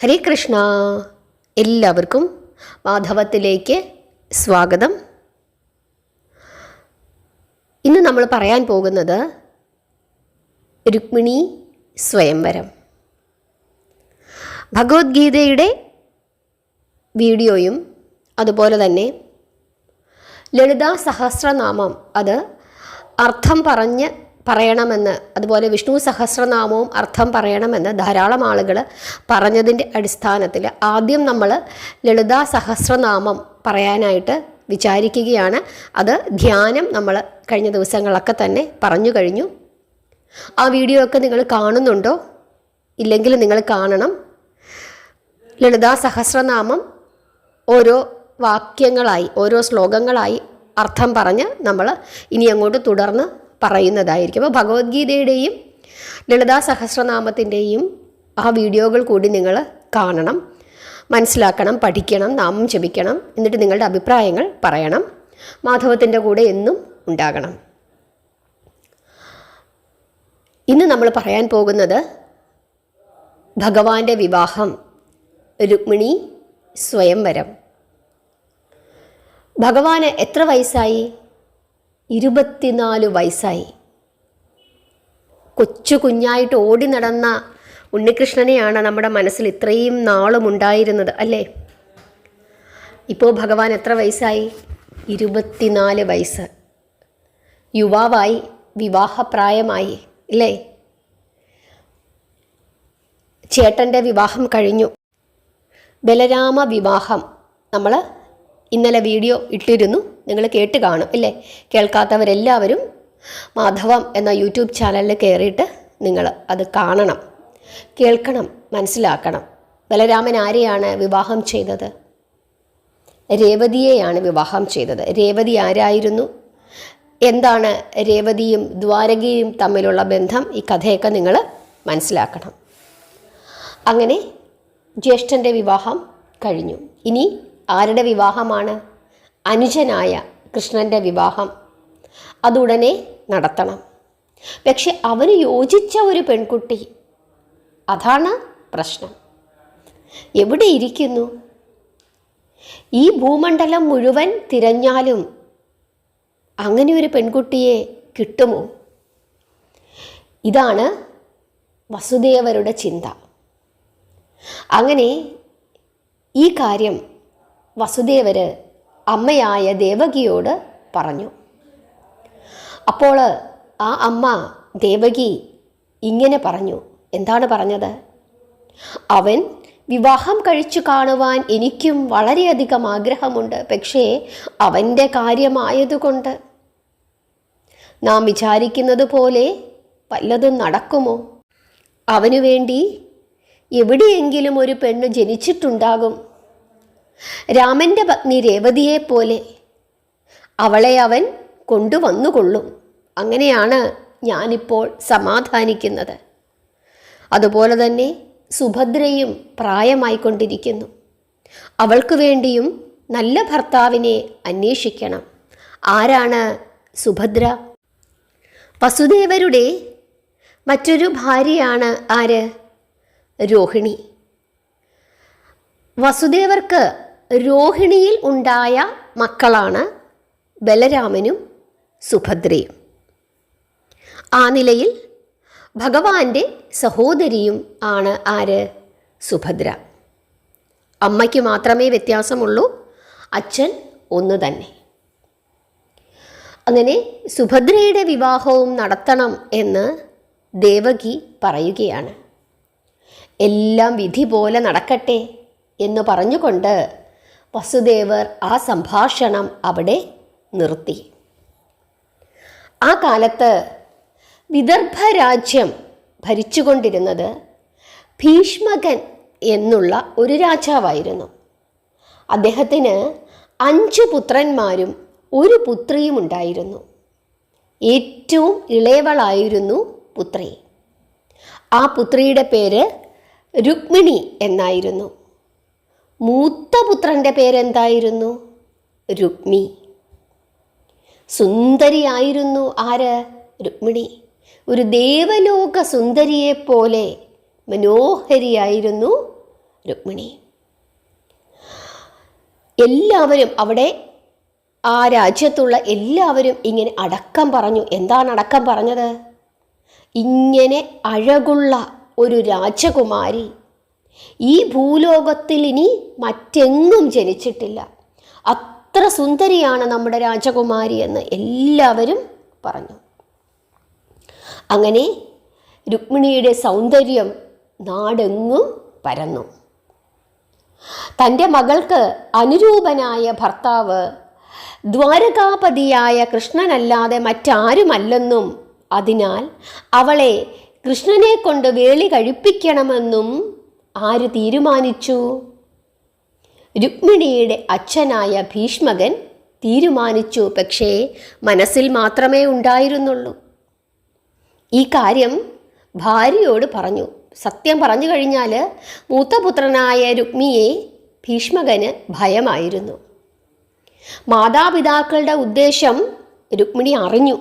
ഹരേ കൃഷ്ണ. എല്ലാവർക്കും മാധവത്തിലേക്ക് സ്വാഗതം. ഇന്ന് നമ്മൾ പറയാൻ പോകുന്നത് രുക്മിണി സ്വയംവരം. ഭഗവത്ഗീതയുടെ വീഡിയോയും അതുപോലെ തന്നെ ലളിതാ സഹസ്രനാമം അത് അർത്ഥം പറയണമെന്ന്, അതുപോലെ വിഷ്ണു സഹസ്രനാമവും അർത്ഥം പറയണമെന്ന് ധാരാളം ആളുകൾ പറഞ്ഞതിൻ്റെ അടിസ്ഥാനത്തിൽ ആദ്യം നമ്മൾ ലളിതാ സഹസ്രനാമം പറയാനായിട്ട് വിചാരിക്കുകയാണ്. അത് ധ്യാനം നമ്മൾ കഴിഞ്ഞ ദിവസങ്ങളൊക്കെ തന്നെ പറഞ്ഞു കഴിഞ്ഞു. ആ വീഡിയോ ഒക്കെ നിങ്ങൾ കാണുന്നുണ്ടോ? ഇല്ലെങ്കിൽ നിങ്ങൾ കാണണം. ലളിതാ സഹസ്രനാമം ഓരോ വാക്യങ്ങളായി, ഓരോ ശ്ലോകങ്ങളായി അർത്ഥം പറഞ്ഞ് നമ്മൾ ഇനി അങ്ങോട്ട് തുടർന്ന് പറയുന്നതായിരിക്കും. അപ്പോൾ ഭഗവത്ഗീതയുടെയും ലളിതാ സഹസ്രനാമത്തിൻ്റെയും ആ വീഡിയോകൾ കൂടി നിങ്ങൾ കാണണം, മനസ്സിലാക്കണം, പഠിക്കണം, നാമം ജപിക്കണം. എന്നിട്ട് നിങ്ങളുടെ അഭിപ്രായങ്ങൾ പറയണം. മാധവത്തിൻ്റെ കൂടെ എന്നും ഉണ്ടാകണം. ഇന്ന് നമ്മൾ പറയാൻ പോകുന്നത് ഭഗവാന്റെ വിവാഹം, രുക്മിണി സ്വയംവരം. ഭഗവാന് എത്ര വയസ്സായി? 24 വയസ്സായി. കൊച്ചു കുഞ്ഞായിട്ട് ഓടി നടന്ന ഉണ്ണികൃഷ്ണനെയാണ് നമ്മുടെ മനസ്സിൽ ഇത്രയും നാളും ഉണ്ടായിരുന്നത്, അല്ലേ? ഇപ്പോൾ ഭഗവാൻ എത്ര വയസ്സായി? 24 വയസ്സ്. യുവാവായി, വിവാഹപ്രായമായി, അല്ലേ? ചേട്ടൻ്റെ വിവാഹം കഴിഞ്ഞു. ബലരാമ വിവാഹം നമ്മൾ ഇന്നലെ വീഡിയോ ഇട്ടിരുന്നു, നിങ്ങൾ കേട്ട് കാണും, അല്ലേ? കേൾക്കാത്തവരെല്ലാവരും മാധവം എന്ന യൂട്യൂബ് ചാനലിൽ കയറിയിട്ട് നിങ്ങൾ അത് കാണണം, കേൾക്കണം, മനസ്സിലാക്കണം. ബലരാമൻ ആരെയാണ് വിവാഹം ചെയ്തത്? രേവതിയെയാണ് വിവാഹം ചെയ്തത്. രേവതി ആരായിരുന്നു? എന്താണ് രേവതിയും ദ്വാരകയും തമ്മിലുള്ള ബന്ധം? ഈ കഥയൊക്കെ നിങ്ങൾ മനസ്സിലാക്കണം. അങ്ങനെ ജ്യേഷ്ഠൻ്റെ വിവാഹം കഴിഞ്ഞു. ഇനി ആരുടെ വിവാഹമാണ്? അനുജനായ കൃഷ്ണൻ്റെ വിവാഹം. അതുടനെ നടത്തണം. പക്ഷെ അവന് യോജിച്ച ഒരു പെൺകുട്ടി, അതാണ് പ്രശ്നം. എവിടെ ഇരിക്കുന്നു? ഈ ഭൂമണ്ഡലം മുഴുവൻ തിരഞ്ഞാലും അങ്ങനെ ഒരു പെൺകുട്ടിയെ കിട്ടുമോ? ഇതാണ് വസുദേവരുടെ ചിന്ത. അങ്ങനെ ഈ കാര്യം വസുദേവർ അമ്മയായ ദേവകിയോട് പറഞ്ഞു. അപ്പോൾ ആ അമ്മ ദേവകി ഇങ്ങനെ പറഞ്ഞു. എന്താണ് പറഞ്ഞത്? അവൻ വിവാഹം കഴിച്ചു കാണുവാൻ എനിക്കും വളരെയധികം ആഗ്രഹമുണ്ട്. പക്ഷേ അവൻ്റെ കാര്യമായതുകൊണ്ട് നാം വിചാരിക്കുന്നത് പോലെ വല്ലതും നടക്കുമോ? അവനു വേണ്ടി എവിടെയെങ്കിലും ഒരു പെണ്ണ് ജനിച്ചിട്ടുണ്ടാകും. രാമൻ്റെ പത്നി രേവതിയെപ്പോലെ അവളെ അവൻ കൊണ്ടുവന്നുകൊള്ളും. അങ്ങനെയാണ് ഞാനിപ്പോൾ സമാധാനിക്കുന്നത്. അതുപോലെ തന്നെ സുഭദ്രയും പ്രായമായിക്കൊണ്ടിരിക്കുന്നു. അവൾക്ക് വേണ്ടിയും നല്ല ഭർത്താവിനെ അന്വേഷിക്കണം. ആരാണ് സുഭദ്ര? വസുദേവരുടെ മറ്റൊരു ഭാര്യയാണ് ആര്? രോഹിണി. വസുദേവർക്ക് രോഹിണിയിൽ ഉണ്ടായ മക്കളാണ് ബലരാമനും സുഭദ്രയും. ആ നിലയിൽ ഭഗവാന്റെ സഹോദരിയും ആണ് ആര്? സുഭദ്ര. അമ്മയ്ക്ക് മാത്രമേ വ്യത്യാസമുള്ളൂ, അച്ഛൻ ഒന്ന് തന്നെ. അങ്ങനെ സുഭദ്രയുടെ വിവാഹവും നടത്തണം എന്ന് ദേവകി പറയുകയാണ്. എല്ലാം വിധി പോലെ നടക്കട്ടെ എന്ന് പറഞ്ഞുകൊണ്ട് വസുദേവർ ആ സംഭാഷണം അവിടെ നിർത്തി. ആ കാലത്ത് വിദർഭ രാജ്യം ഭരിച്ചുകൊണ്ടിരുന്നത് ഭീഷ്മകൻ എന്നുള്ള ഒരു രാജാവായിരുന്നു. അദ്ദേഹത്തിന് 5 പുത്രന്മാരും 1 പുത്രിയും ഉണ്ടായിരുന്നു. ഏറ്റവും ഇളയവളായിരുന്നു പുത്രി. ആ പുത്രിയുടെ പേര് രുക്മിണി എന്നായിരുന്നു. മൂത്ത പുത്രൻ്റെ പേരെന്തായിരുന്നു? രുക്മി. സുന്ദരിയായിരുന്നു ആര്? രുക്മിണി. ഒരു ദേവലോക സുന്ദരിയെപ്പോലെ മനോഹരിയായിരുന്നു രുക്മിണി. എല്ലാവരും അവിടെ ആ രാജ്യത്തുള്ള എല്ലാവരും ഇങ്ങനെ അടക്കം പറഞ്ഞു. എന്താണ് അടക്കം പറഞ്ഞത്? ഇങ്ങനെ അഴകുള്ള ഒരു രാജകുമാരി ഈ ഭൂലോകത്തിൽ ഇനി മറ്റെങ്ങും ജനിച്ചിട്ടില്ല, അത്ര സുന്ദരിയാണ് നമ്മുടെ രാജകുമാരി എന്ന് എല്ലാവരും പറഞ്ഞു. അങ്ങനെ രുക്മിണിയുടെ സൗന്ദര്യം നാടെങ്ങും പരന്നു. തൻ്റെ മകൾക്ക് അനുരൂപനായ ഭർത്താവ് ദ്വാരകാപതിയായ കൃഷ്ണനല്ലാതെ മറ്റാരുമല്ലെന്നും അതിനാൽ അവളെ കൃഷ്ണനെ കൊണ്ട് വേളി കഴിപ്പിക്കണമെന്നും ആര് തീരുമാനിച്ചു? രുക്മിണിയുടെ അച്ഛനായ ഭീഷ്മകൻ തീരുമാനിച്ചു. പക്ഷേ മനസ്സിൽ മാത്രമേ ഉണ്ടായിരുന്നുള്ളൂ. ഈ കാര്യം ഭാര്യയോട് പറഞ്ഞു. സത്യം പറഞ്ഞു കഴിഞ്ഞാൽ മൂത്തപുത്രനായ രുക്മിയെ ഭീഷ്മകന് ഭയമായിരുന്നു. മാതാപിതാക്കളുടെ ഉദ്ദേശം രുക്മിണി അറിഞ്ഞു.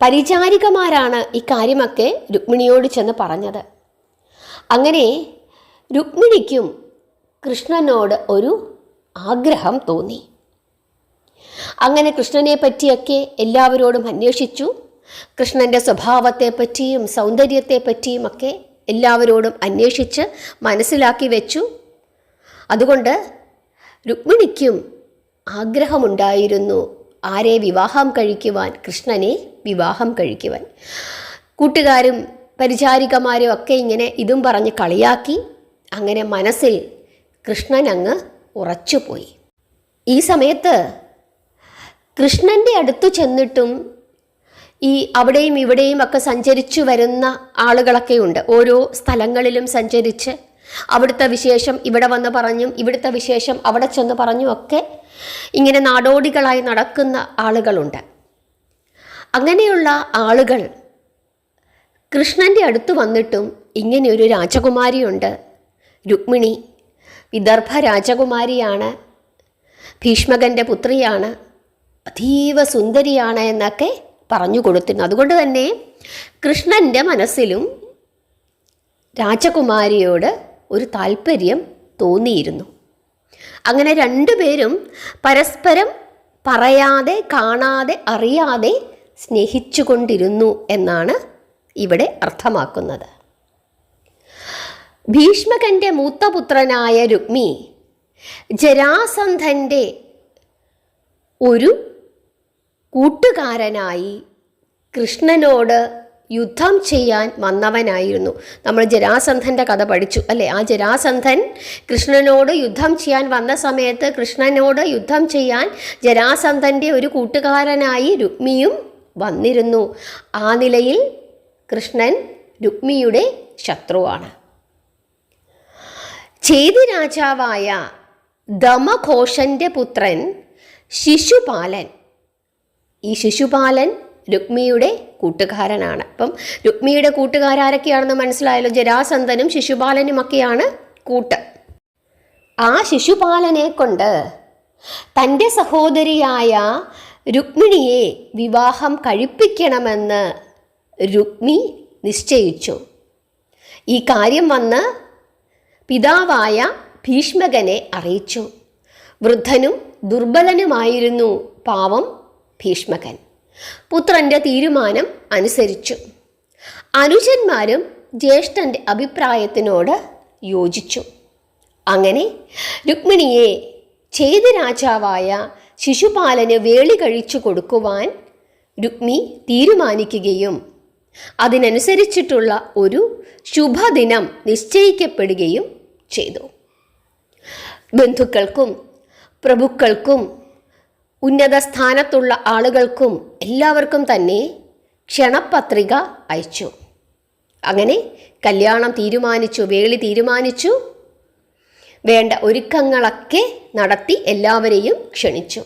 പരിചാരികമാരാണ് ഇക്കാര്യമൊക്കെ രുക്മിണിയോട് ചെന്ന് പറഞ്ഞത്. അങ്ങനെ രുക്മിണിക്കും കൃഷ്ണനോട് ഒരു ആഗ്രഹം തോന്നി. അങ്ങനെ കൃഷ്ണനെ പറ്റിയൊക്കെ എല്ലാവരോടും അന്വേഷിച്ചു. കൃഷ്ണൻ്റെ സ്വഭാവത്തെപ്പറ്റിയും സൗന്ദര്യത്തെപ്പറ്റിയും ഒക്കെ എല്ലാവരോടും അന്വേഷിച്ച് മനസ്സിലാക്കി വെച്ചു. അതുകൊണ്ട് രുക്മിണിക്കും ആഗ്രഹമുണ്ടായിരുന്നു ആരെ വിവാഹം കഴിക്കുവാൻ, കൃഷ്ണനെ വിവാഹം കഴിക്കുവാൻ. കൂട്ടുകാരും പരിചാരികമാരും ഒക്കെ ഇങ്ങനെ ഇതും പറഞ്ഞ് കളിയാക്കി. അങ്ങനെ മനസ്സിൽ കൃഷ്ണൻ അങ്ങ് ഉറച്ചുപോയി. ഈ സമയത്ത് കൃഷ്ണൻ്റെ അടുത്ത് ചെന്നിട്ടും ഈ അവിടെയും ഇവിടെയും ഒക്കെ സഞ്ചരിച്ചു വരുന്ന ആളുകളൊക്കെ ഉണ്ട്. ഓരോ സ്ഥലങ്ങളിലും സഞ്ചരിച്ച് അവിടുത്തെ വിശേഷം ഇവിടെ വന്ന് പറഞ്ഞും ഇവിടുത്തെ വിശേഷം അവിടെ ചെന്ന് പറഞ്ഞും ഒക്കെ ഇങ്ങനെ നാടോടികളായി നടക്കുന്ന ആളുകളുണ്ട്. അങ്ങനെയുള്ള ആളുകൾ കൃഷ്ണൻ്റെ അടുത്ത് വന്നിട്ടും ഇങ്ങനെയൊരു രാജകുമാരിയുണ്ട്, രുക്മിണി വിദർഭ രാജകുമാരിയാണ്, ഭീഷ്മകൻ്റെ പുത്രിയാണ്, അതീവ സുന്ദരിയാണ് എന്നൊക്കെ പറഞ്ഞു കൊടുത്തിരുന്നു. അതുകൊണ്ട് തന്നെ കൃഷ്ണൻ്റെ മനസ്സിലും രാജകുമാരിയോട് ഒരു താല്പര്യം തോന്നിയിരുന്നു. അങ്ങനെ രണ്ടുപേരും പരസ്പരം പറയാതെ കാണാതെ അറിയാതെ സ്നേഹിച്ചുകൊണ്ടിരുന്നു എന്നാണ് ഇവിടെ അർത്ഥമാക്കുന്നത്. ഭീഷ്മകൻ്റെ മൂത്തപുത്രനായ രുക്മി ജരാസന്ധൻ്റെ ഒരു കൂട്ടുകാരനായി കൃഷ്ണനോട് യുദ്ധം ചെയ്യാൻ വന്നവനായിരുന്നു. നമ്മൾ ജരാസന്ധൻ്റെ കഥ പഠിച്ചു അല്ലേ? ആ ജരാസന്ധൻ കൃഷ്ണനോട് യുദ്ധം ചെയ്യാൻ വന്ന സമയത്ത് കൃഷ്ണനോട് യുദ്ധം ചെയ്യാൻ ജരാസന്ധൻ്റെ ഒരു കൂട്ടുകാരനായി രുക്മിയും വന്നിരുന്നു. ആ നിലയിൽ കൃഷ്ണൻ രുക്മിയുടെ ശത്രുവാണ്. ചേതി രാജാവായ ദമഘോഷൻ്റെ പുത്രൻ ശിശുപാലൻ, ഈ ശിശുപാലൻ രുക്മിയുടെ കൂട്ടുകാരനാണ്. അപ്പം രുക്മിയുടെ കൂട്ടുകാരൊക്കെയാണെന്ന് മനസ്സിലായല്ലോ. ജരാസന്ധനും ശിശുപാലനുമൊക്കെയാണ് കൂട്ട്. ആ ശിശുപാലനെ കൊണ്ട് തൻ്റെ സഹോദരിയായ രുക്മിണിയെ വിവാഹം കഴിപ്പിക്കണമെന്ന് രുക്മി നിശ്ചയിച്ചു. ഈ കാര്യം വന്ന് പിതാവായ ഭീഷ്മകനെ അറിയിച്ചു. വൃദ്ധനും ദുർബലനുമായിരുന്നു പാവം ഭീഷ്മകൻ. പുത്രൻ്റെ തീരുമാനം അനുസരിച്ചു. അനുജന്മാരും ജ്യേഷ്ഠൻ്റെ അഭിപ്രായത്തിനോട് യോജിച്ചു. അങ്ങനെ രുക്മിണിയെ ചേതി രാജാവായ ശിശുപാലന് വേളി കഴിച്ചു കൊടുക്കുവാൻ രുക്മി തീരുമാനിക്കുകയും അതിനനുസരിച്ചിട്ടുള്ള ഒരു ശുഭദിനം നിശ്ചയിക്കപ്പെടുകയും ചെയ്തു. ബന്ധുക്കൾക്കും പ്രഭുക്കൾക്കും ഉന്നത സ്ഥാനത്തുള്ള ആളുകൾക്കും എല്ലാവർക്കും തന്നെ ക്ഷണപത്രിക അയച്ചു. അങ്ങനെ കല്യാണം തീരുമാനിച്ചു, വേളി തീരുമാനിച്ചു. വേണ്ട ഒരുക്കങ്ങളൊക്കെ നടത്തി എല്ലാവരെയും ക്ഷണിച്ചു.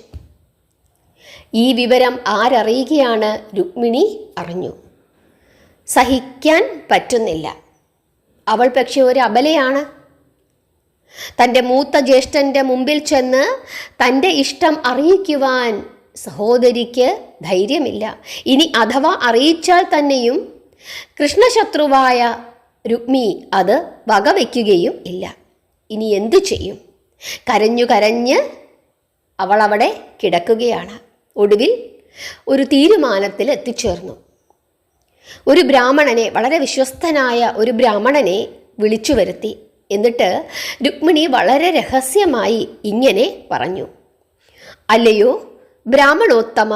ഈ വിവരം ആരറിയുകയാണ്? രുക്മിണി അറിഞ്ഞു. സഹിക്കാൻ പറ്റുന്നില്ല. അവൾ പക്ഷെ ഒരു അബലയാണ്. തൻ്റെ മൂത്ത ജ്യേഷ്ഠൻ്റെ മുമ്പിൽ ചെന്ന് തൻ്റെ ഇഷ്ടം അറിയിക്കുവാൻ സഹോദരിക്ക് ധൈര്യമില്ല. ഇനി അഥവാ അറിയിച്ചാൽ തന്നെയും കൃഷ്ണശത്രുവായ രുക്മി അത് വകവയ്ക്കുകയും ഇല്ല. ഇനി എന്തു ചെയ്യും? കരഞ്ഞു കരഞ്ഞ് അവൾ അവിടെ കിടക്കുകയാണ്. ഒടുവിൽ ഒരു തീരുമാനത്തിൽ എത്തിച്ചേർന്നു. ഒരു ബ്രാഹ്മണനെ, വളരെ വിശ്വസ്തനായ ഒരു ബ്രാഹ്മണനെ വിളിച്ചു വരുത്തി. എന്നിട്ട് രുക്മിണി വളരെ രഹസ്യമായി ഇങ്ങനെ പറഞ്ഞു: അല്ലയോ ബ്രാഹ്മണോത്തമ,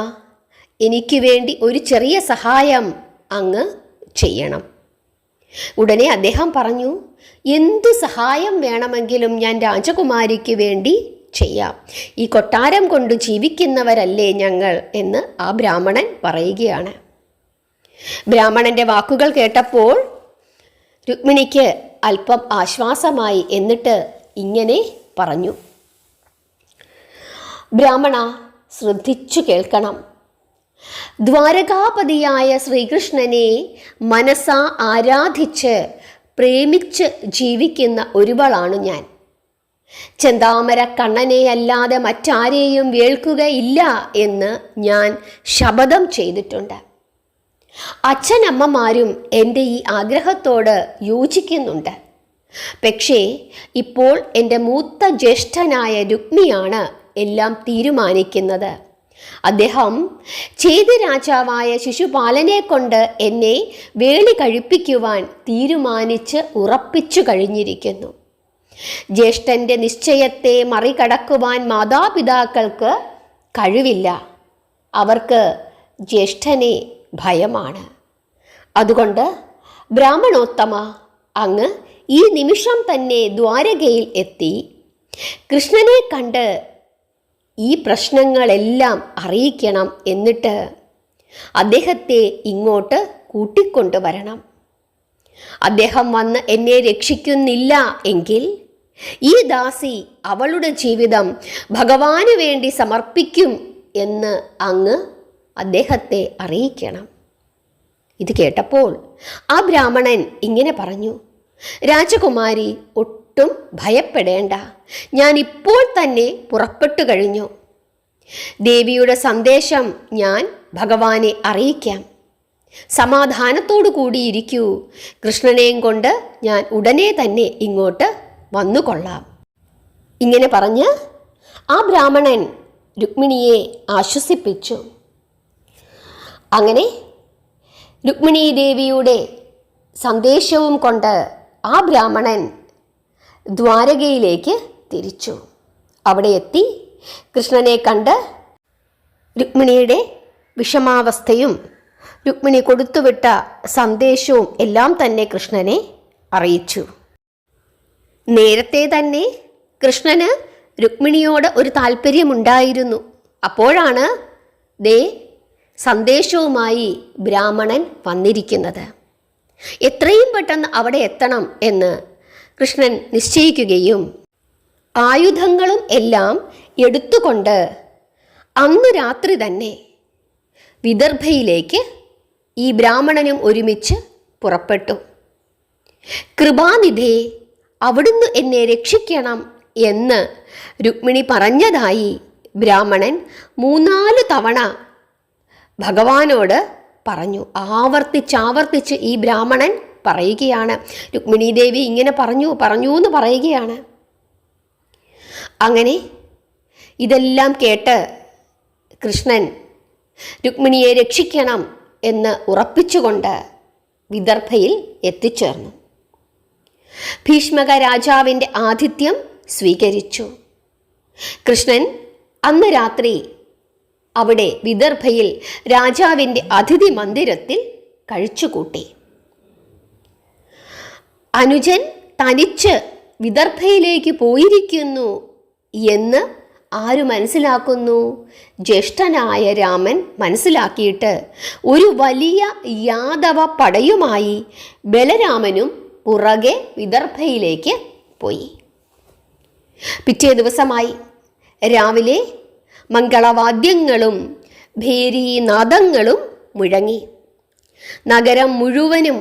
എനിക്ക് വേണ്ടി ഒരു ചെറിയ സഹായം അങ്ങ് ചെയ്യണം. ഉടനെ അദ്ദേഹം പറഞ്ഞു: എന്തു സഹായം വേണമെങ്കിലും ഞാൻ രാജകുമാരിക്ക് വേണ്ടി ചെയ്യാം. ഈ കൊട്ടാരം കൊണ്ട് ജീവിക്കുന്നവരല്ലേ ഞങ്ങൾ എന്ന് ആ ബ്രാഹ്മണൻ പറയുകയാണ്. ബ്രാഹ്മണന്റെ വാക്കുകൾ കേട്ടപ്പോൾ രുക്മിണിക്ക് അല്പം ആശ്വാസമായി. എന്നിട്ട് ഇങ്ങനെ പറഞ്ഞു: ബ്രാഹ്മണ, ശ്രദ്ധിച്ചു കേൾക്കണം. ദ്വാരകാപതിയായ ശ്രീകൃഷ്ണനെ മനസ്സാ ആരാധിച്ച് പ്രേമിച്ച് ജീവിക്കുന്ന ഒരുവളാണ് ഞാൻ. ചെന്താമര കണ്ണനെയല്ലാതെ മറ്റാരെയും വേൾക്കുകയില്ല എന്ന് ഞാൻ ശപഥം ചെയ്തിട്ടുണ്ട്. അച്ഛനമ്മമാരും എൻ്റെ ഈ ആഗ്രഹത്തോട് യോജിക്കുന്നുണ്ട്. പക്ഷേ ഇപ്പോൾ എൻ്റെ മൂത്ത ജ്യേഷ്ഠനായ രുക്മിയാണ് എല്ലാം തീരുമാനിക്കുന്നത്. അദ്ദേഹം ചേതി രാജാവായ ശിശുപാലനെ കൊണ്ട് എന്നെ വേളി കഴിപ്പിക്കുവാൻ തീരുമാനിച്ച് ഉറപ്പിച്ചു കഴിഞ്ഞിരിക്കുന്നു. ജ്യേഷ്ഠൻ്റെ നിശ്ചയത്തെ മറികടക്കുവാൻ മാതാപിതാക്കൾക്ക് കഴിവില്ല. അവർക്ക് ജ്യേഷ്ഠനെ ഭയമാണ്. അതുകൊണ്ട് ബ്രാഹ്മണോത്തമ, അങ്ങ് ഈ നിമിഷം തന്നെ ദ്വാരകയിൽ എത്തി കൃഷ്ണനെ കണ്ട് ഈ പ്രശ്നങ്ങളെല്ലാം അറിയിക്കണം. എന്നിട്ട് അദ്ദേഹത്തെ ഇങ്ങോട്ട് കൂട്ടിക്കൊണ്ടുവരണം. അദ്ദേഹം വന്ന് എന്നെ രക്ഷിക്കുന്നില്ല എങ്കിൽ ഈ ദാസി അവളുടെ ജീവിതം ഭഗവാന് വേണ്ടി സമർപ്പിക്കും എന്ന് അങ്ങ് അദ്ദേഹത്തെ അറിയിക്കണം. ഇത് കേട്ടപ്പോൾ ആ ബ്രാഹ്മണൻ ഇങ്ങനെ പറഞ്ഞു: രാജകുമാരി, ഒട്ടും ഭയപ്പെടേണ്ട. ഞാൻ ഇപ്പോൾ തന്നെ പുറപ്പെട്ടു കഴിഞ്ഞു. ദേവിയുടെ സന്ദേശം ഞാൻ ഭഗവാനെ അറിയിക്കാം. സമാധാനത്തോടു കൂടിയിരിക്കൂ. കൃഷ്ണനെയും കൊണ്ട് ഞാൻ ഉടനെ തന്നെ ഇങ്ങോട്ട് വന്നുകൊള്ളാം. ഇങ്ങനെ പറഞ്ഞ് ആ ബ്രാഹ്മണൻ രുക്മിണിയെ ആശ്വസിപ്പിച്ചു. അങ്ങനെ രുക്മിണി ദേവിയുടെ സന്ദേശവും കൊണ്ട് ആ ബ്രാഹ്മണൻ ദ്വാരകയിലേക്ക് തിരിച്ചു. അവിടെ എത്തി കൃഷ്ണനെ കണ്ട് രുക്മിണിയുടെ വിഷമാവസ്ഥയും രുക്മിണി കൊടുത്തുവിട്ട സന്ദേശവും എല്ലാം തന്നെ കൃഷ്ണനെ അറിയിച്ചു. നേരത്തെ തന്നെ കൃഷ്ണന് രുക്മിണിയോട് ഒരു താല്പര്യമുണ്ടായിരുന്നു. അപ്പോഴാണ് സന്ദേശവുമായി ബ്രാഹ്മണൻ വന്നിരിക്കുന്നത്. എത്രയും പെട്ടെന്ന് അവിടെ എത്തണം എന്ന് കൃഷ്ണൻ നിശ്ചയിക്കുകയും ആയുധങ്ങളും എല്ലാം എടുത്തുകൊണ്ട് അന്ന് രാത്രി തന്നെ വിദർഭയിലേക്ക് ഈ ബ്രാഹ്മണനും ഒരുമിച്ച് പുറപ്പെട്ടു. കൃപാനിധേ, അവിടുന്ന് എന്നെ രക്ഷിക്കണം എന്ന് രുക്മിണി പറഞ്ഞതായി ബ്രാഹ്മണൻ 3-4 തവണ ഭഗവാനോട് പറഞ്ഞു. ആവർത്തിച്ചാവർത്തിച്ച് ഈ ബ്രാഹ്മണൻ പറയുകയാണ്. രുക്മിണി ദേവി ഇങ്ങനെ പറഞ്ഞു എന്ന് പറയുകയാണ്. അങ്ങനെ ഇതെല്ലാം കേട്ട് കൃഷ്ണൻ രുക്മിണിയെ രക്ഷിക്കണം എന്ന് ഉറപ്പിച്ചുകൊണ്ട് വിദർഭയിൽ എത്തിച്ചേർന്നു. ഭീഷ്മക രാജാവിൻ്റെ ആതിഥ്യം സ്വീകരിച്ചു. കൃഷ്ണൻ അന്ന് രാത്രി അവിടെ വിദർഭയിൽ രാജാവിൻ്റെ അതിഥി മന്ദിരത്തിൽ കഴിച്ചുകൂട്ടി. അനുജൻ തനിച്ച് വിദർഭയിലേക്ക് പോയിരിക്കുന്നു എന്ന് ആര് മനസ്സിലാക്കുന്നു? ജ്യേഷ്ഠനായ രാമൻ മനസ്സിലാക്കിയിട്ട് ഒരു വലിയ യാദവ പടയുമായി ബലരാമനും പുറകെ വിദർഭയിലേക്ക് പോയി. പിറ്റേ ദിവസമായി രാവിലെ മംഗളവാദ്യങ്ങളും ഭേരീനാദങ്ങളും മുഴങ്ങി. നഗരം മുഴുവനും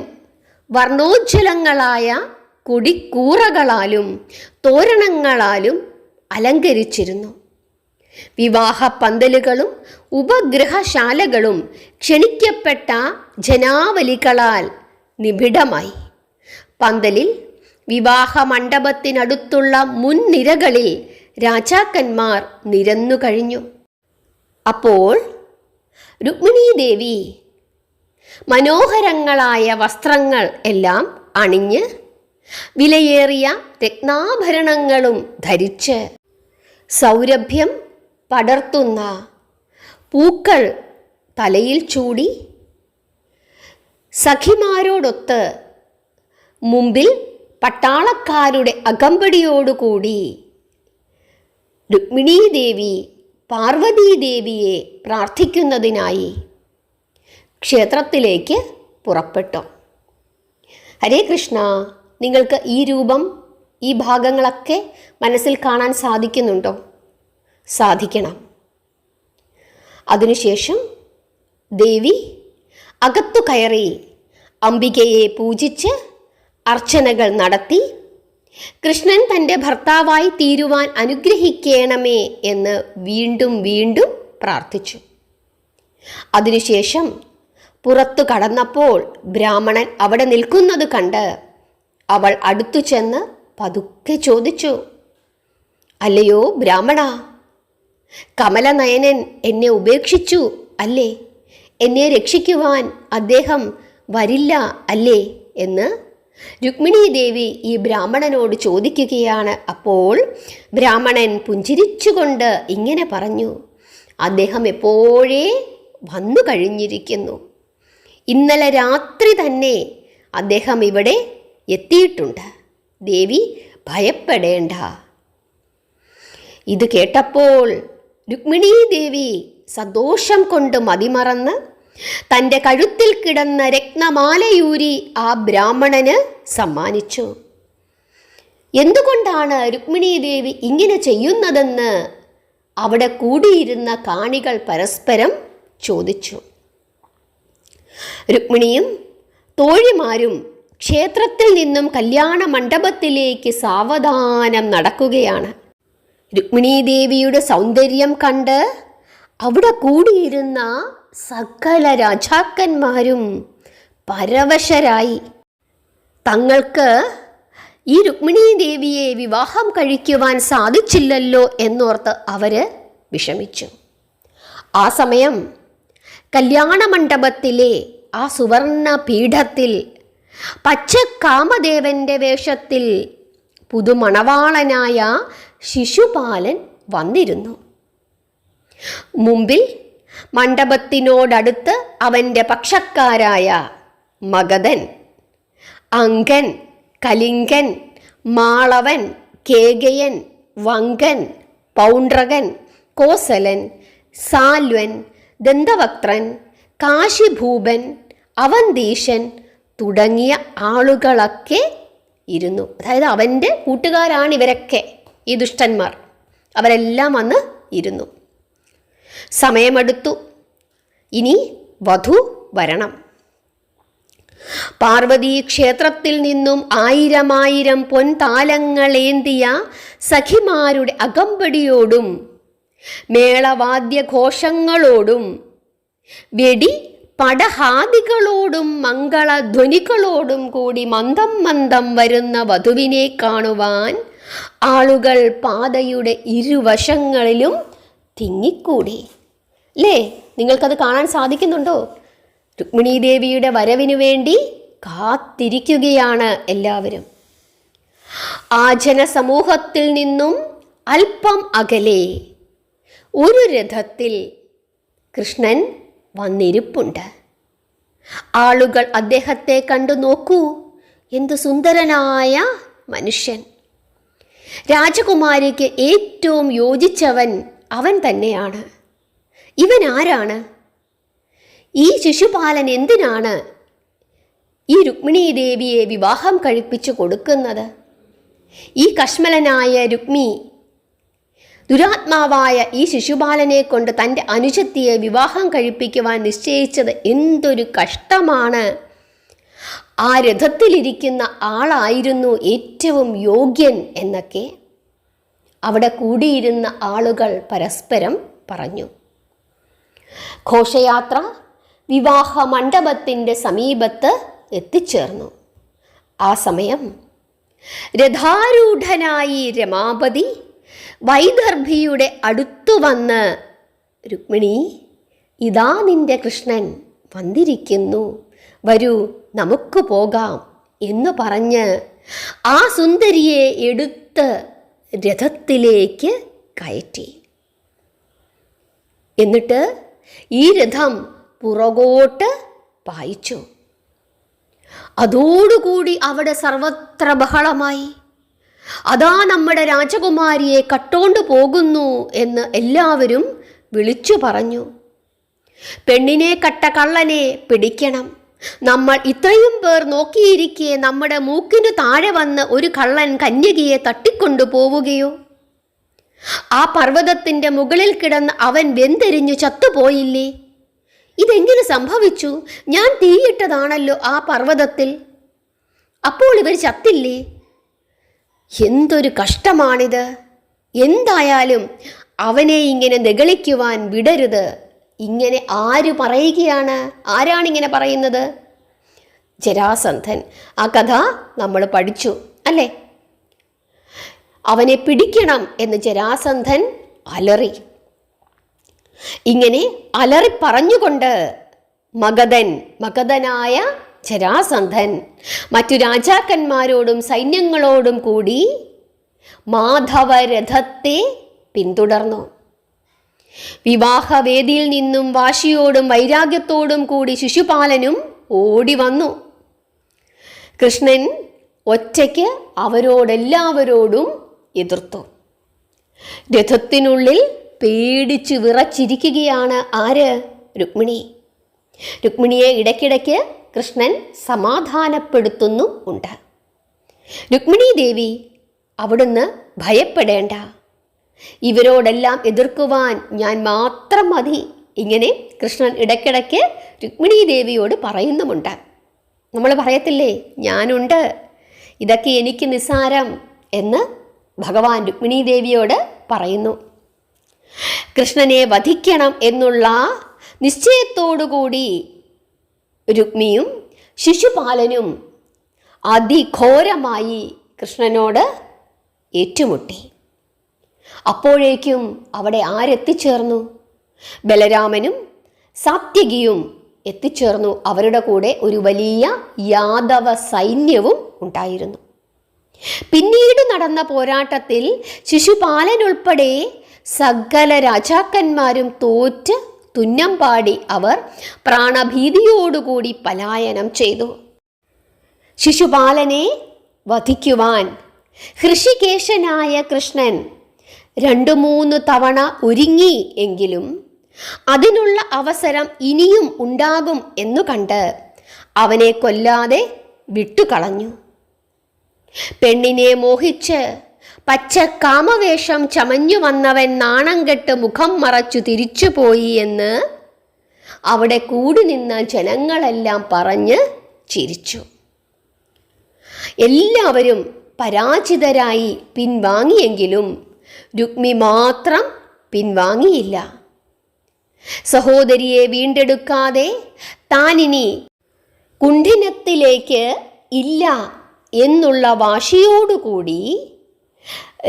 വർണ്ണോജ്വലങ്ങളായ കൊടിക്കൂറകളാലും തോരണങ്ങളാലും അലങ്കരിച്ചിരുന്നു. വിവാഹ പന്തലുകളും ഉപഗ്രഹശാലകളും ക്ഷണിക്കപ്പെട്ട ജനാവലികളാൽ നിബിഡമായി. പന്തലിൽ വിവാഹ മണ്ഡപത്തിനടുത്തുള്ള മുൻനിരകളിൽ രാജാക്കന്മാർ നിരന്നു കഴിഞ്ഞു. അപ്പോൾ രുക്മിണീദേവി മനോഹരങ്ങളായ വസ്ത്രങ്ങൾ എല്ലാം അണിഞ്ഞ് വിലയേറിയ രത്നാഭരണങ്ങളും ധരിച്ച് സൗരഭ്യം പടർത്തുന്ന പൂക്കൾ തലയിൽ ചൂടി സഖിമാരോടൊത്ത് മുമ്പിൽ പട്ടാളക്കാരുടെ അകമ്പടിയോടുകൂടി രുക്മിണീദേവി പാർവതീദേവിയെ പ്രാർത്ഥിക്കുന്നതിനായി ക്ഷേത്രത്തിലേക്ക് പുറപ്പെട്ടു. ഹരേ കൃഷ്ണ, നിങ്ങൾക്ക് ഈ രൂപം, ഈ ഭാഗങ്ങളൊക്കെ മനസ്സിൽ കാണാൻ സാധിക്കുന്നുണ്ടോ? സാധിക്കണം. അതിനുശേഷം ദേവി അകത്തു കയറി അംബികയെ പൂജിച്ച് അർച്ചനകൾ നടത്തി കൃഷ്ണൻ തൻ്റെ ഭർത്താവായി തീരുവാൻ അനുഗ്രഹിക്കണമേ എന്ന് വീണ്ടും വീണ്ടും പ്രാർത്ഥിച്ചു. അതിനുശേഷം പുറത്തു കടന്നപ്പോൾ ബ്രാഹ്മണൻ അവിടെ നിൽക്കുന്നത് കണ്ട് അവൾ അടുത്തു ചെന്ന് പതുക്കെ ചോദിച്ചു, അല്ലയോ ബ്രാഹ്മണ, കമലനയനൻ എന്നെ ഉപേക്ഷിച്ചു അല്ലേ? എന്നെ രക്ഷിക്കുവാൻ അദ്ദേഹം വരില്ല അല്ലേ എന്ന് രുക്മിണീദേവി ഈ ബ്രാഹ്മണനോട് ചോദിക്കുകയാണ്. അപ്പോൾ ബ്രാഹ്മണൻ പുഞ്ചിരിച്ചുകൊണ്ട് ഇങ്ങനെ പറഞ്ഞു, അദ്ദേഹം എപ്പോഴേ വന്നു കഴിഞ്ഞിരിക്കുന്നു. ഇന്നലെ രാത്രി തന്നെ അദ്ദേഹം ഇവിടെ എത്തിയിട്ടുണ്ട്. ദേവി ഭയപ്പെടേണ്ട. ഇത് കേട്ടപ്പോൾ രുക്മിണീദേവി സന്തോഷം കൊണ്ട് മതിമറന്ന് തൻ്റെ കഴുത്തിൽ കിടന്ന രത്നമാലയൂരി ആ ബ്രാഹ്മണന് സമ്മാനിച്ചു. എന്തുകൊണ്ടാണ് രുക്മിണീദേവി ഇങ്ങനെ ചെയ്യുന്നതെന്ന് അവിടെ കൂടിയിരുന്ന കാണികൾ പരസ്പരം ചോദിച്ചു. രുക്മിണിയും തോഴിമാരും ക്ഷേത്രത്തിൽ നിന്നും കല്യാണ മണ്ഡപത്തിലേക്ക് സാവധാനം നടക്കുകയാണ്. രുക്മിണീദേവിയുടെ സൗന്ദര്യം കണ്ട് അവിടെ കൂടിയിരുന്ന സകല രാജാക്കന്മാരും പരവശരായി. തങ്ങൾക്ക് ഈ രുക്മിണീദേവിയെ വിവാഹം കഴിക്കുവാൻ സാധിച്ചില്ലല്ലോ എന്നോർത്ത് അവര് വിഷമിച്ചു. ആ സമയം കല്യാണ മണ്ഡപത്തിലെ ആ സുവർണ പീഠത്തിൽ പച്ചക്കാമദേവന്റെ വേഷത്തിൽ പുതുമണവാളനായ ശിശുപാലൻ വന്നിരുന്നു. മുമ്പിൽ മണ്ഡപത്തിനോടടുത്ത് അവൻ്റെ പക്ഷക്കാരായ മഗധൻ, അങ്കൻ, കലിംഗൻ, മാളവൻ, കേകയൻ, വങ്കൻ, പൗണ്ഡ്രകൻ, കോസലൻ, സാൽവൻ, ദന്തവക്ത്രൻ, കാശിഭൂപൻ, അവന്തീശൻ തുടങ്ങിയ ആളുകളൊക്കെ ഇരുന്നു. അതായത് അവൻ്റെ കൂട്ടുകാരാണ് ഇവരൊക്കെ, ഈ ദുഷ്ടന്മാർ. അവരെല്ലാം വന്ന് ഇരുന്നു. സമയമെടുത്തു. ഇനി വധു വരണം. പാർവതി ക്ഷേത്രത്തിൽ നിന്നും 1000 പൊൻതാലങ്ങളേന്തിയ സഖിമാരുടെ അകമ്പടിയോടും മേളവാദ്യഘോഷങ്ങളോടും വെടി പടഹാദികളോടും മംഗളധ്വനികളോടും കൂടി മന്ദം മന്ദം വരുന്ന വധുവിനെ കാണുവാൻ ആളുകൾ പാതയുടെ ഇരുവശങ്ങളിലും തിങ്ങിക്കൂടി. അല്ലേ? നിങ്ങൾക്കത് കാണാൻ സാധിക്കുന്നുണ്ടോ? രുക്മിണീദേവിയുടെ വരവിനു വേണ്ടി കാത്തിരിക്കുകയാണ് എല്ലാവരും. ആ ജനസമൂഹത്തിൽ നിന്നും അല്പം അകലെ ഒരു രഥത്തിൽ കൃഷ്ണൻ വന്നിരിപ്പുണ്ട്. ആളുകൾ അദ്ദേഹത്തെ കണ്ടു, നോക്കൂ, എന്തു സുന്ദരനായ മനുഷ്യൻ. രാജകുമാരിക്ക് ഏറ്റവും യോജിച്ചവൻ അവൻ തന്നെയാണ്. ഇവൻ ആരാണ്? ഈ ശിശുപാലൻ എന്തിനാണ് ഈ രുക്മിണീദേവിയെ വിവാഹം കഴിപ്പിച്ചു കൊടുക്കുന്നത്? ഈ കശ്മലനായ രുക്മി ദുരാത്മാവായ ഈ ശിശുപാലനെ കൊണ്ട് തൻ്റെ അനുജത്തിയെ വിവാഹം കഴിപ്പിക്കുവാൻ നിശ്ചയിച്ചത് എന്തൊരു കഷ്ടമാണ്. ആ രഥത്തിലിരിക്കുന്ന ആളായിരുന്നു ഏറ്റവും യോഗ്യൻ എന്നൊക്കെ അവിടെ കൂടിയിരുന്ന ആളുകൾ പരസ്പരം പറഞ്ഞു. ഘോഷയാത്ര വിവാഹ മണ്ഡപത്തിൻ്റെ സമീപത്ത് എത്തിച്ചേർന്നു. ആ സമയം രഥാരൂഢനായി രമാപതി വൈദർഭിയുടെ അടുത്തു വന്ന്, രുക്മിണി, ഇതാ നിന്റെ കൃഷ്ണൻ വന്നിരിക്കുന്നു, വരൂ നമുക്ക് പോകാം എന്ന് പറഞ്ഞ് ആ സുന്ദരിയെ എടുത്ത് രഥത്തിലേക്ക് കയറ്റി. എന്നിട്ട് ഈ രഥം പുറകോട്ട് പായിച്ചു. അതോടുകൂടി അവിടെ സർവത്ര ബഹളമായി. അതാ നമ്മുടെ രാജകുമാരിയെ കട്ടോണ്ട് പോകുന്നു എന്ന് എല്ലാവരും വിളിച്ചു പറഞ്ഞു. പെണ്ണിനെ കട്ട കള്ളനെ പിടിക്കണം. നമ്മൾ ഇത്രയും പേർ നോക്കിയിരിക്കെ നമ്മുടെ മൂക്കിനു താഴെ വന്ന് ഒരു കള്ളൻ കന്യകയെ തട്ടിക്കൊണ്ടു പോവുകയോ? ആ പർവ്വതത്തിൻ്റെ മുകളിൽ കിടന്ന് അവൻ വെന്തെരിഞ്ഞു ചത്തുപോയില്ലേ? ഇതെങ്ങനെ സംഭവിച്ചു? ഞാൻ തീയിട്ടതാണല്ലോ ആ പർവ്വതത്തിൽ. അപ്പോൾ ഇവർ ചത്തില്ലേ? എന്തൊരു കഷ്ടമാണിത്! എന്തായാലും അവനെ ഇങ്ങനെ നിഗളിക്കുവാൻ വിടരുത്. ഇങ്ങനെ ആര് പറയുകയാണ്? ആരാണിങ്ങനെ പറയുന്നത്? ജരാസന്ധൻ. ആ കഥ നമ്മൾ പഠിച്ചു അല്ലേ? അവനെ പിടിക്കണം എന്ന് ജരാസന്ധൻ അലറി. ഇങ്ങനെ അലറി പറഞ്ഞുകൊണ്ട് മഗധനായ ജരാസന്ധൻ മറ്റു രാജാക്കന്മാരോടും സൈന്യങ്ങളോടും കൂടി മാധവരഥത്തെ പിന്തുടർന്നു. വിവാഹവേദിയിൽ നിന്നും വാശിയോടും വൈരാഗ്യത്തോടും കൂടി ശിശുപാലനും ഓടി വന്നു. കൃഷ്ണൻ ഒറ്റയ്ക്ക് അവരോടെല്ലാവരോടും എതിർത്തു. രഥത്തിനുള്ളിൽ പേടിച്ചു വിറച്ചിരിക്കുകയാണ് ആര്? രുക്മിണി. രുക്മിണിയെ ഇടയ്ക്കിടയ്ക്ക് കൃഷ്ണൻ സമാധാനപ്പെടുത്തുന്നു ഉണ്ട്. രുക്മിണി ദേവി, അവിടുന്ന് ഭയപ്പെടേണ്ട, ഇവരോടെല്ലാം എതിർക്കുവാൻ ഞാൻ മാത്രം മതി. ഇങ്ങനെ കൃഷ്ണൻ ഇടയ്ക്കിടയ്ക്ക് രുക്മിണി ദേവിയോട് പറയുന്നുമുണ്ട്. നമ്മൾ പറയത്തില്ലേ, ഞാനുണ്ട്, ഇതൊക്കെ എനിക്ക് നിസ്സാരം എന്ന് ഭഗവാൻ രുക്മിണി ദേവിയോട് പറയുന്നു. കൃഷ്ണനെ വധിക്കണം എന്നുള്ള നിശ്ചയത്തോടുകൂടി രുക്മിയും ശിശുപാലനും അതിഘോരമായി കൃഷ്ണനോട് ഏറ്റുമുട്ടി. അപ്പോഴേക്കും അവിടെ ആരെത്തിച്ചേർന്നു? ബലരാമനും സാത്യകിയും എത്തിച്ചേർന്നു. അവരുടെ കൂടെ ഒരു വലിയ യാദവ സൈന്യവും ഉണ്ടായിരുന്നു. പിന്നീട് നടന്ന പോരാട്ടത്തിൽ ശിശുപാലനുൾപ്പെടെ സകല രാജാക്കന്മാരും തോറ്റ് തുന്നം പാടി അവർ പ്രാണഭീതിയോടുകൂടി പലായനം ചെയ്തു. ശിശുപാലനെ വധിക്കുവാൻ ഹൃഷികേശനായ കൃഷ്ണൻ 2-3 തവണ ഒരുങ്ങി എങ്കിലും അതിനുള്ള അവസരം ഇനിയും ഉണ്ടാകും എന്നു കണ്ട് അവനെ കൊല്ലാതെ വിട്ടുകളഞ്ഞു. പെണ്ണിനെ മോഹിച്ച് പച്ച കാമവേഷം ചമഞ്ഞു വന്നവൻ നാണം കെട്ട് മുഖം മറച്ചു തിരിച്ചുപോയി എന്ന് അവിടെ കൂടി നിന്ന ജനങ്ങളെല്ലാം പറഞ്ഞ് ചിരിച്ചു. എല്ലാവരും പരാജിതരായി പിൻവാങ്ങിയെങ്കിലും രുക്മി മാത്രം പിൻവാങ്ങിയില്ല. സഹോദരിയെ വീണ്ടെടുക്കാതെ താനിനി കുണ്ഠിനത്തിലേക്ക് ഇല്ല എന്നുള്ള വാശിയോടുകൂടി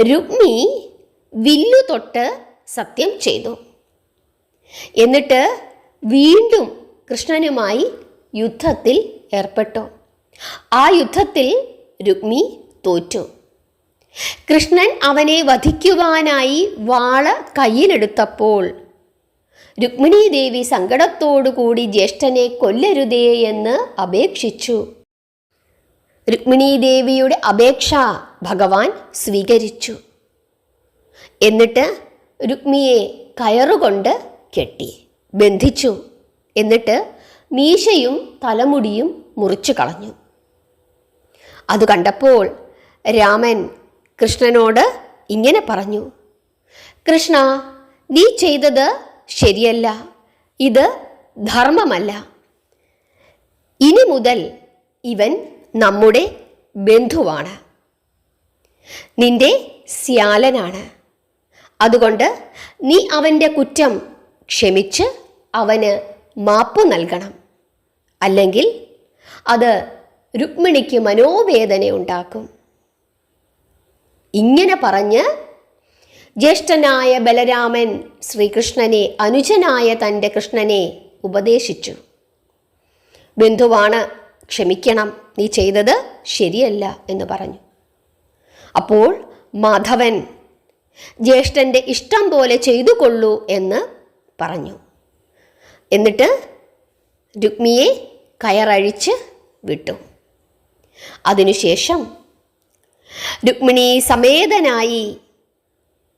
രുക്മി വില്ലു തൊട്ട് സത്യം ചെയ്തു. എന്നിട്ട് വീണ്ടും കൃഷ്ണനുമായി യുദ്ധത്തിൽ ഏർപ്പെട്ടു. ആ യുദ്ധത്തിൽ രുക്മി തോറ്റു. കൃഷ്ണൻ അവനെ വധിക്കുവാനായി വാള് കയ്യിലെടുത്തപ്പോൾ രുക്മിണി ദേവി സങ്കടത്തോടുകൂടി ജ്യേഷ്ഠനെ കൊല്ലരുതേ എന്ന് അപേക്ഷിച്ചു. രുക്മിണി ദേവിയുടെ അപേക്ഷ ഭഗവാൻ സ്വീകരിച്ചു. എന്നിട്ട് രുക്മിയെ കയറുകൊണ്ട് കെട്ടി ബന്ധിച്ചു. എന്നിട്ട് മീശയും തലമുടിയും മുറിച്ചു കളഞ്ഞു. അത് കണ്ടപ്പോൾ രാമൻ കൃഷ്ണനോട് ഇങ്ങനെ പറഞ്ഞു: കൃഷ്ണ, നീ ചെയ്തത് ശരിയല്ല, ഇത് ധർമ്മമല്ല. ഇനി മുതൽ ഇവൻ നമ്മുടെ ബന്ധുവാണ്, നിന്റെ ശ്യാലനാണ്. അതുകൊണ്ട് നീ അവൻ്റെ കുറ്റം ക്ഷമിച്ച് അവന് മാപ്പ് നൽകണം. അല്ലെങ്കിൽ അത് രുക്മിണിക്ക് മനോവേദന ഉണ്ടാക്കും. ഇങ്ങനെ പറഞ്ഞ് ജ്യേഷ്ഠനായ ബലരാമൻ ശ്രീകൃഷ്ണനെ അനുജനായ തൻ്റെ കൃഷ്ണനെ ഉപദേശിച്ചു. ബന്ധുവാണ്, ക്ഷമിക്കണം, നീ ചെയ്തത് ശരിയല്ല എന്ന് പറഞ്ഞു. അപ്പോൾ മാധവൻ ജ്യേഷ്ഠൻ്റെ ഇഷ്ടം പോലെ ചെയ്തു കൊള്ളൂ എന്ന് പറഞ്ഞു. എന്നിട്ട് രുക്മിയെ കയറഴിച്ച് വിട്ടു. അതിനുശേഷം രുക്മിണി സമേതനായി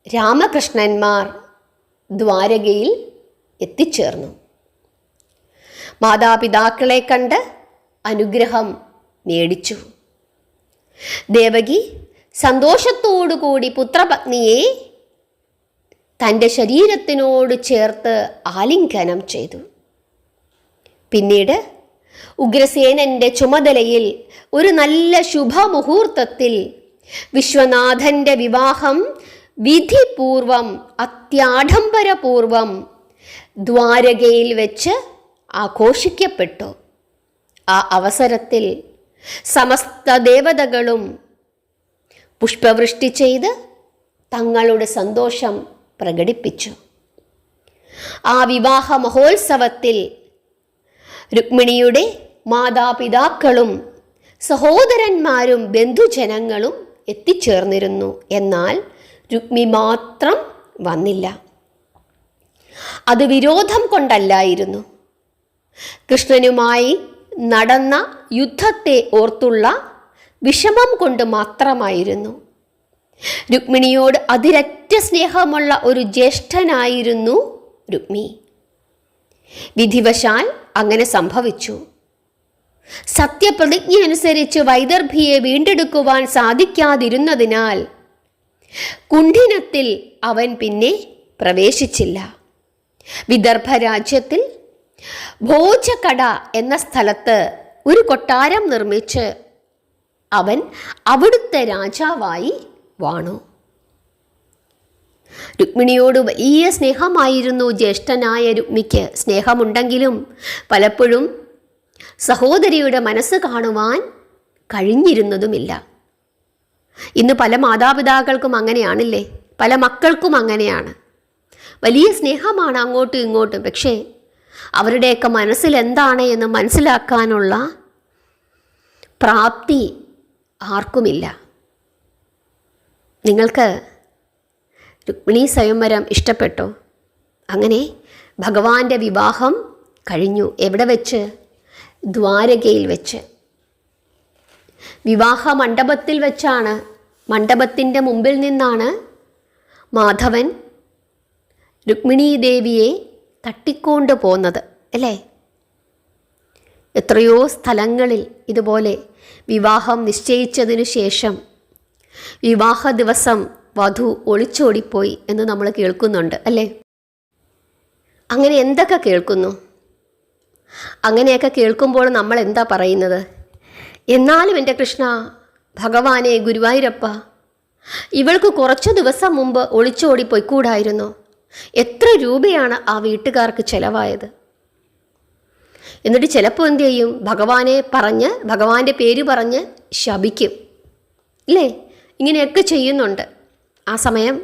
രാമകൃഷ്ണന്മാർ ദ്വാരകയിൽ എത്തിച്ചേർന്നു. മാതാപിതാക്കളെ കണ്ട് അനുഗ്രഹം മേടിച്ചു. ദേവകി സന്തോഷത്തോടുകൂടി പുത്രപത്നിയെ തൻ്റെ ശരീരത്തിനോട് ചേർത്ത് ആലിംഗനം ചെയ്തു. പിന്നീട് ഉഗ്രസേനൻ്റെ ചുമതലയിൽ ഒരു നല്ല ശുഭമുഹൂർത്തത്തിൽ വിശ്വനാഥൻ്റെ വിവാഹം വിധിപൂർവം അത്യാഡംബരപൂർവം ദ്വാരകയിൽ വെച്ച് ആഘോഷിക്കപ്പെട്ടു. ആ അവസരത്തിൽ സമസ്ത ദേവതകളും പുഷ്പവൃഷ്ടി ചെയ്ത് തങ്ങളുടെ സന്തോഷം പ്രകടിപ്പിച്ചു. ആ വിവാഹ മഹോത്സവത്തിൽ രുക്മിണിയുടെ മാതാപിതാക്കളും സഹോദരന്മാരും ബന്ധുജനങ്ങളും എത്തിച്ചേർന്നിരുന്നു. എന്നാൽ രുക്മി മാത്രം വന്നില്ല. അത് വിരോധം കൊണ്ടല്ലായിരുന്നു. കൃഷ്ണനുമായി നടന്ന യുദ്ധത്തെ ഓർത്തുള്ള വിഷമം കൊണ്ട് മാത്രമായിരുന്നു. രുക്മിണിയോട് അതിരറ്റ സ്നേഹമുള്ള ഒരു ജ്യേഷ്ഠനായിരുന്നു രുക്മി. വിധിവശാൽ അങ്ങനെ സംഭവിച്ചു. സത്യപ്രതിജ്ഞ അനുസരിച്ച് വൈദർഭിയെ വീണ്ടെടുക്കുവാൻ സാധിക്കാതിരുന്നതിനാൽ കുണ്ഠിനത്തിൽ അവൻ പിന്നെ പ്രവേശിച്ചില്ല. വിദർഭ രാജ്യത്തിൽ ഭോജകട എന്ന സ്ഥലത്ത് ഒരു കൊട്ടാരം നിർമ്മിച്ച് അവൻ അവിടുത്തെ രാജാവായി വാണു. രുക്മിണിയോട് വലിയ സ്നേഹമായിരുന്നു ജ്യേഷ്ഠനായ രുക്മിക്ക്. സ്നേഹമുണ്ടെങ്കിലും പലപ്പോഴും സഹോദരിയുടെ മനസ്സ് കാണുവാൻ കഴിഞ്ഞിരുന്നതുമില്ല. ഇന്ന് പല മാതാപിതാക്കൾക്കും അങ്ങനെയാണില്ലേ? പല മക്കൾക്കും അങ്ങനെയാണ്. വലിയ സ്നേഹമാണ് അങ്ങോട്ടും ഇങ്ങോട്ടും, പക്ഷേ അവരുടെയൊക്കെ മനസ്സിൽ എന്താണ് എന്ന് മനസ്സിലാക്കാനുള്ള പ്രാപ്തി ആർക്കുമില്ല. നിങ്ങൾക്ക് രുക്മിണി സ്വയംവരം ഇഷ്ടപ്പെട്ടോ? അങ്ങനെ ഭഗവാന്റെ വിവാഹം കഴിഞ്ഞു. എവിടെ വെച്ച്? ദ്വാരകയിൽ വെച്ച്. വിവാഹ മണ്ഡപത്തിൽ വെച്ചാണ്. മണ്ഡപത്തിൻ്റെ മുമ്പിൽ നിന്നാണ് മാധവൻ രുക്മിണീ ദേവിയെ തട്ടിക്കൊണ്ട് പോന്നത് അല്ലേ? എത്രയോ സ്ഥലങ്ങളിൽ ഇതുപോലെ വിവാഹം നിശ്ചയിച്ചതിനു ശേഷം വിവാഹ ദിവസം വധു ഒളിച്ചോടിപ്പോയി എന്ന് നമ്മൾ കേൾക്കുന്നുണ്ട് അല്ലേ? അങ്ങനെ എന്തൊക്കെ കേൾക്കുന്നു? അങ്ങനെയൊക്കെ കേൾക്കുമ്പോൾ നമ്മൾ എന്താ പറയുന്നത്? എന്നാലും എൻ്റെ കൃഷ്ണ, ഭഗവാനെ, ഗുരുവായൂരപ്പ, ഇവൾക്ക് കുറച്ച് ദിവസം മുമ്പ് ഒളിച്ചോടിപ്പോയിക്കൂടായിരുന്നോ? എത്ര രൂപയാണ് ആ വീട്ടുകാർക്ക് ചിലവായത്? എന്നിട്ട് ചിലപ്പോൾ എന്തു ചെയ്യും? ഭഗവാനെ പറഞ്ഞ്, ഭഗവാന്റെ പേര് പറഞ്ഞ് ശപിക്കും ഇല്ലേ? ഇങ്ങനെയൊക്കെ ചെയ്യുന്നുണ്ട്. ആ സമയം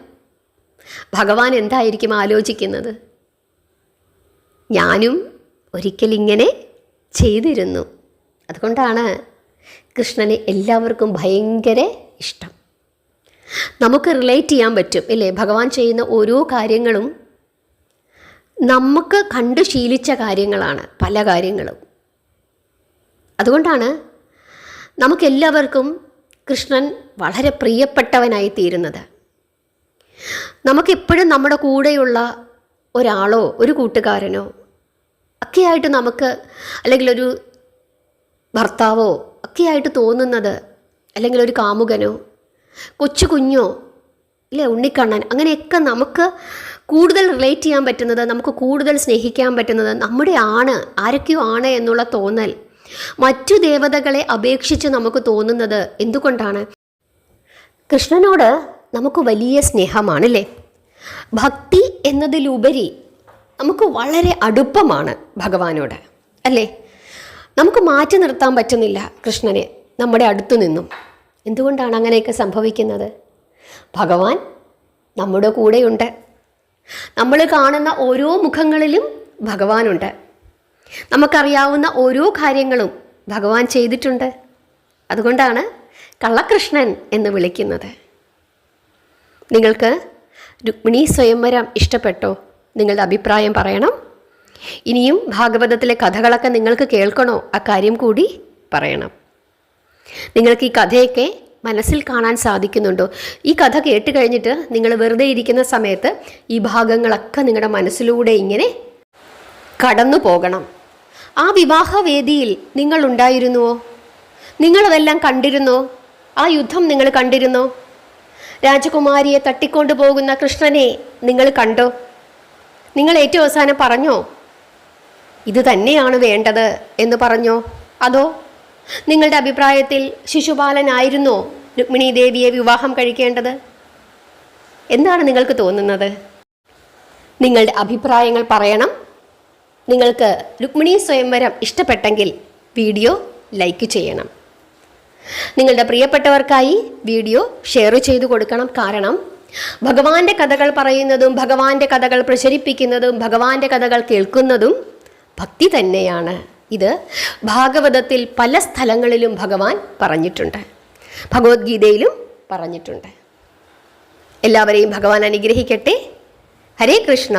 ഭഗവാൻ എന്തായിരിക്കും ആലോചിക്കുന്നത്? ഞാനും ഒരിക്കലിങ്ങനെ ചെയ്തിരുന്നു. അതുകൊണ്ടാണ് കൃഷ്ണനെ എല്ലാവർക്കും ഭയങ്കര ഇഷ്ടം. നമുക്ക് റിലേറ്റ് ചെയ്യാൻ പറ്റും ഇല്ലേ? ഭഗവാൻ ചെയ്യുന്ന ഓരോ കാര്യങ്ങളും നമുക്ക് കണ്ടു ശീലിച്ച കാര്യങ്ങളാണ് പല കാര്യങ്ങളും. അതുകൊണ്ടാണ് നമുക്കെല്ലാവർക്കും കൃഷ്ണൻ വളരെ പ്രിയപ്പെട്ടവനായി തീരുന്നത്. നമുക്കെപ്പോഴും നമ്മുടെ കൂടെയുള്ള ഒരാളോ ഒരു കൂട്ടുകാരനോ ഒക്കെയായിട്ട് നമുക്ക്, അല്ലെങ്കിൽ ഒരു ഭർത്താവോ ഒക്കെയായിട്ട് തോന്നുന്നത്, അല്ലെങ്കിൽ ഒരു കാമുകനോ കൊച്ചു കുഞ്ഞോ ഇല്ലേ, ഉണ്ണിക്കണ്ണൻ, അങ്ങനെയൊക്കെ നമുക്ക് കൂടുതൽ റിലേറ്റ് ചെയ്യാൻ പറ്റുന്നത്, നമുക്ക് കൂടുതൽ സ്നേഹിക്കാൻ പറ്റുന്നത് നമ്മുടെ ആരൊക്കെയോ ആണ് എന്നുള്ള തോന്നൽ മറ്റു ദേവതകളെ അപേക്ഷിച്ച് നമുക്ക് തോന്നുന്നത് എന്തുകൊണ്ടാണ്? കൃഷ്ണനോട് നമുക്ക് വലിയ സ്നേഹമാണല്ലേ? ഭക്തി എന്നതിലുപരി നമുക്ക് വളരെ അടുപ്പമാണ് ഭഗവാനോട് അല്ലേ? നമുക്ക് മാറ്റി നിർത്താൻ പറ്റുന്നില്ല കൃഷ്ണനെ നമ്മുടെ അടുത്തു നിന്നും. എന്തുകൊണ്ടാണ് അങ്ങനെയൊക്കെ സംഭവിക്കുന്നത്? ഭഗവാൻ നമ്മുടെ കൂടെയുണ്ട്. നമ്മൾ കാണുന്ന ഓരോ മുഖങ്ങളിലും ഭഗവാനുണ്ട്. നമുക്കറിയാവുന്ന ഓരോ കാര്യങ്ങളും ഭഗവാൻ ചെയ്തിട്ടുണ്ട്. അതുകൊണ്ടാണ് കള്ളകൃഷ്ണൻ എന്ന് വിളിക്കുന്നത്. നിങ്ങൾക്ക് രുക്മിണി സ്വയംവരം ഇഷ്ടപ്പെട്ടോ? നിങ്ങളുടെ അഭിപ്രായം പറയണം. ഇനിയും ഭാഗവതത്തിലെ കഥകളൊക്കെ നിങ്ങൾക്ക് കേൾക്കണോ? അക്കാര്യം കൂടി പറയണം. നിങ്ങൾക്ക് ഈ കഥയൊക്കെ മനസ്സിൽ കാണാൻ സാധിക്കുന്നുണ്ടോ? ഈ കഥ കേട്ട് കഴിഞ്ഞിട്ട് നിങ്ങൾ വെറുതെ ഇരിക്കുന്ന സമയത്ത് ഈ ഭാഗങ്ങളൊക്കെ നിങ്ങളുടെ മനസ്സിലൂടെ ഇങ്ങനെ കടന്നു പോകണം. ആ വിവാഹവേദിയിൽ നിങ്ങൾ ഉണ്ടായിരുന്നുവോ? നിങ്ങളതെല്ലാം കണ്ടിരുന്നോ? ആ യുദ്ധം നിങ്ങൾ കണ്ടിരുന്നോ? രാജകുമാരിയെ തട്ടിക്കൊണ്ടു പോകുന്ന കൃഷ്ണനെ നിങ്ങൾ കണ്ടോ? നിങ്ങൾ ഏറ്റവും അവസാനം പറഞ്ഞോ ഇത് തന്നെയാണ് വേണ്ടത് എന്ന് പറഞ്ഞോ? അതോ നിങ്ങളുടെ അഭിപ്രായത്തിൽ ശിശുപാലനായിരുന്നോ രുക്മിണി ദേവിയെ വിവാഹം കഴിക്കേണ്ടത്? എന്താണ് നിങ്ങൾക്ക് തോന്നുന്നത്? നിങ്ങളുടെ അഭിപ്രായങ്ങൾ പറയണം. നിങ്ങൾക്ക് രുക്മിണി സ്വയംവരം ഇഷ്ടപ്പെട്ടെങ്കിൽ വീഡിയോ ലൈക്ക് ചെയ്യണം. നിങ്ങളുടെ പ്രിയപ്പെട്ടവർക്കായി വീഡിയോ ഷെയർ ചെയ്തു കൊടുക്കണം. കാരണം ഭഗവാന്റെ കഥകൾ പറയുന്നതും ഭഗവാന്റെ കഥകൾ പ്രചരിപ്പിക്കുന്നതും ഭഗവാന്റെ കഥകൾ കേൾക്കുന്നതും ഭക്തി തന്നെയാണ്. ഇത് ഭാഗവതത്തിൽ പല സ്ഥലങ്ങളിലും ഭഗവാൻ പറഞ്ഞിട്ടുണ്ട്. ഭഗവത്ഗീതയിലും പറഞ്ഞിട്ടുണ്ട്. എല്ലാവരെയും ഭഗവാൻ അനുഗ്രഹിക്കട്ടെ. ഹരേ കൃഷ്ണ.